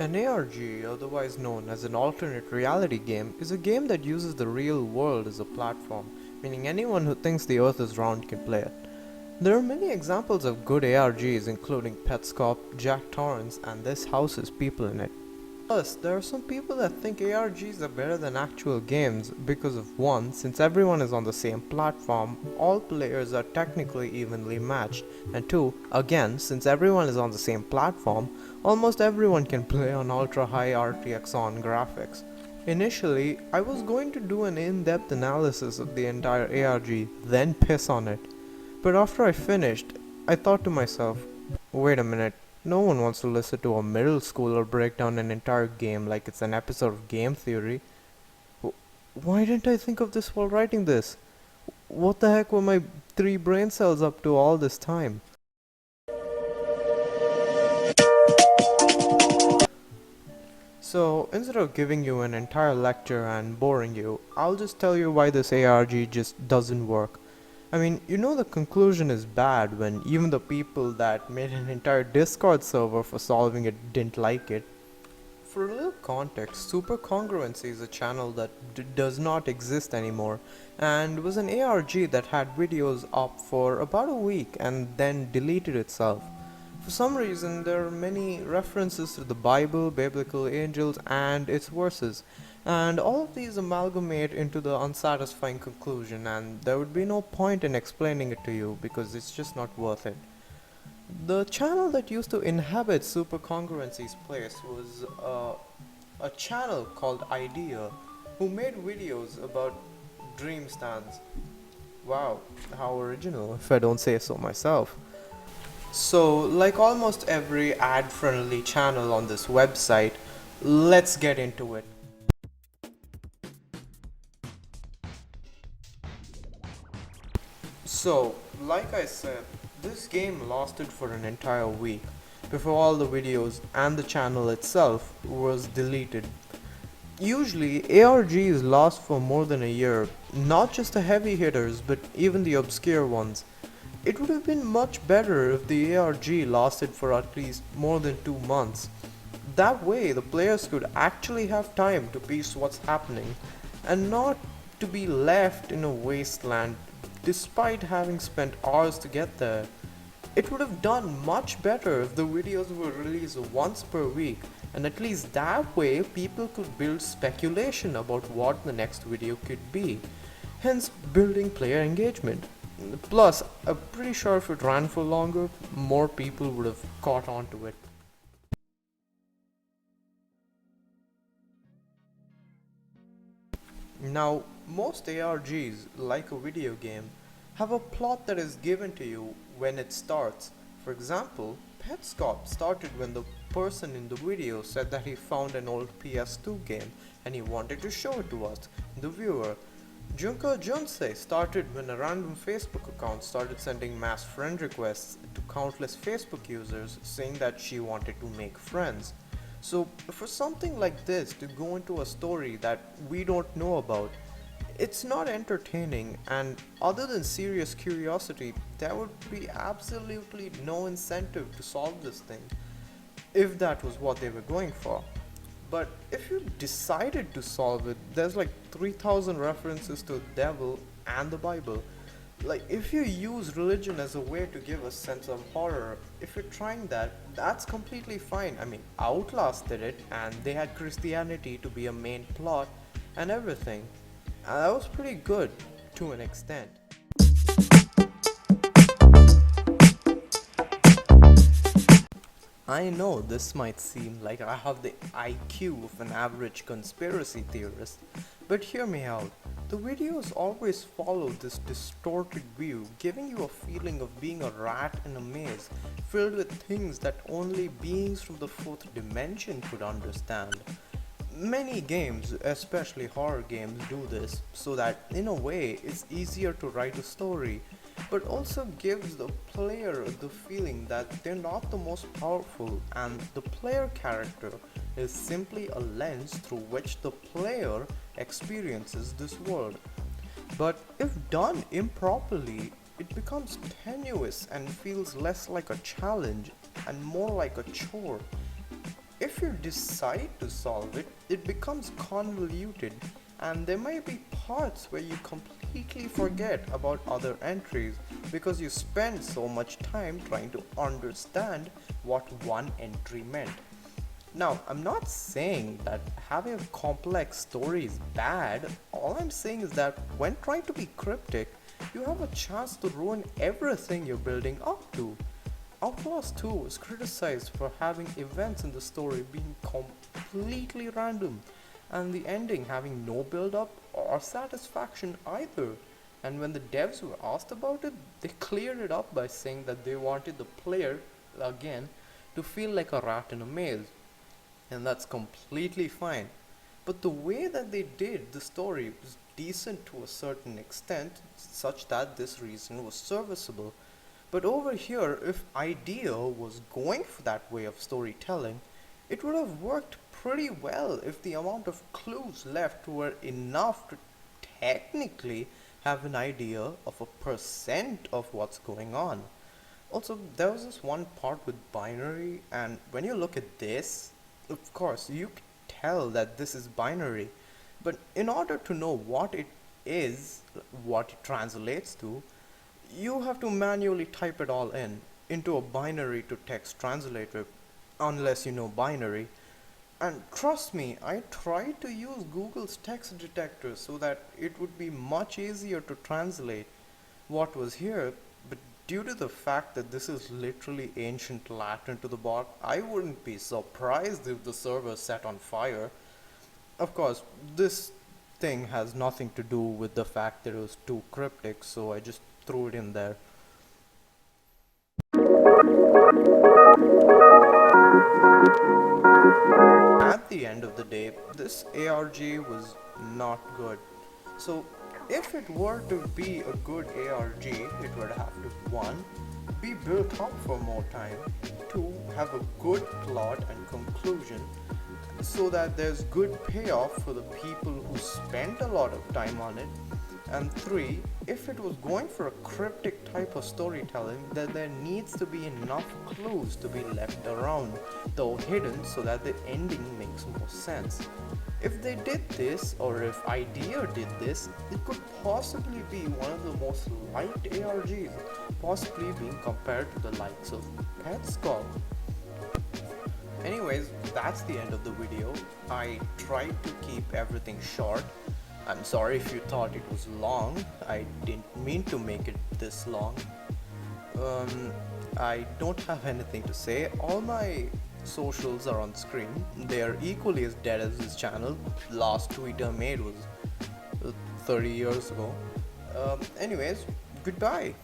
An ARG, otherwise known as an alternate reality game, is a game that uses the real world as a platform, meaning anyone who thinks the earth is round can play it. There are many examples of good ARGs including Petscop, Jack Torrance, and This House Has People in It. Plus, there are some people that think ARGs are better than actual games because of one, since everyone is on the same platform, all players are technically evenly matched, and two, again, since everyone is on the same platform, almost everyone can play on ultra high RTX on graphics. Initially, I was going to do an in-depth analysis of the entire ARG, then piss on it. But after I finished, I thought to myself, wait a minute, no one wants to listen to a middle schooler break down an entire game like it's an episode of game theory. Why didn't I think of this while writing this? What the heck were my 3 brain cells up to all this time? So, instead of giving you an entire lecture and boring you, I'll just tell you why this ARG just doesn't work. I mean, you know the conclusion is bad when even the people that made an entire Discord server for solving it didn't like it. For a little context, Supercongruency is a channel that does not exist anymore and was an ARG that had videos up for about a week and then deleted itself. For some reason, there are many references to the Bible, biblical angels, and its verses, and all of these amalgamate into the unsatisfying conclusion, and there would be no point in explaining it to you because it's just not worth it. The channel that used to inhabit Supercongruency's place was a channel called Idea, who made videos about dream stands. Wow, how original, if I don't say so myself. So, like almost every ad-friendly channel on this website, let's get into it. So, like I said, this game lasted for an entire week before all the videos and the channel itself was deleted. Usually, ARGs last for more than a year, not just the heavy hitters but even the obscure ones. It would have been much better if the ARG lasted for at least more than 2 months. That way, the players could actually have time to piece what's happening and not to be left in a wasteland despite having spent hours to get there. It would have done much better if the videos were released once per week, and at least that way people could build speculation about what the next video could be, hence building player engagement. Plus, I'm pretty sure if it ran for longer, more people would have caught on to it. Now, most ARGs, like a video game, have a plot that is given to you when it starts. For example, Petscop started when the person in the video said that he found an old PS2 game and he wanted to show it to us, the viewer. Junka Junsei started when a random Facebook account started sending mass friend requests to countless Facebook users saying that she wanted to make friends. So, for something like this to go into a story that we don't know about, it's not entertaining, and other than serious curiosity, there would be absolutely no incentive to solve this thing, if that was what they were going for. But if you decided to solve it, there's like 3,000 references to the devil and the Bible. Like, if you use religion as a way to give a sense of horror, if you're trying that, that's completely fine. I mean, Outlast did it, and they had Christianity to be a main plot and everything. And that was pretty good to an extent. I know this might seem like I have the IQ of an average conspiracy theorist, but hear me out. The videos always follow this distorted view, giving you a feeling of being a rat in a maze, filled with things that only beings from the fourth dimension could understand. Many games, especially horror games, do this so that in a way it's easier to write a story, but also gives the player the feeling that they're not the most powerful and the player character is simply a lens through which the player experiences this world. But if done improperly, it becomes tenuous and feels less like a challenge and more like a chore. If if you decide to solve it, it becomes convoluted, and there might be parts where you completely forget about other entries because you spend so much time trying to understand what one entry meant. Now, I'm not saying that having a complex story is bad. All I'm saying is that when trying to be cryptic, you have a chance to ruin everything you're building up to. Outlaws 2 was criticized for having events in the story being completely random, and the ending having no build up or satisfaction either. And when the devs were asked about it, they cleared it up by saying that they wanted the player, again, to feel like a rat in a maze. And that's completely fine. But the way that they did the story was decent to a certain extent, such that this reason was serviceable. But over here, if Idea was going for that way of storytelling, it would have worked pretty well if the amount of clues left were enough to technically have an idea of a percent of what's going on. Also, there was this one part with binary, and when you look at this, of course, you can tell that this is binary, but in order to know what it is, what it translates to, you have to manually type it all in into a binary to text translator, unless you know binary. And trust me, I tried to use Google's text detector so that it would be much easier to translate what was here, but due to the fact that this is literally ancient Latin to the bot, I wouldn't be surprised if the server set on fire. Of course, this thing has nothing to do with the fact that it was too cryptic, so I just threw it in there. At the end of the day, this ARG was not good. So if it were to be a good ARG, it would have to 1. Be built up for more time, 2. Have a good plot and conclusion so that there's good payoff for the people who spent a lot of time on it, and 3. If it was going for a cryptic type of storytelling, then there needs to be enough clues to be left around, though hidden, so that the ending makes more sense. If they did this, or if Idea did this, it could possibly be one of the most liked ARGs, possibly being compared to the likes of Petscop. Anyways, that's the end of the video. I tried to keep everything short. I'm sorry if you thought it was long. I didn't mean to make it this long. I don't have anything to say. All my socials are on screen. They are equally as dead as this channel. Last tweet I made was 30 years ago. Anyways, goodbye.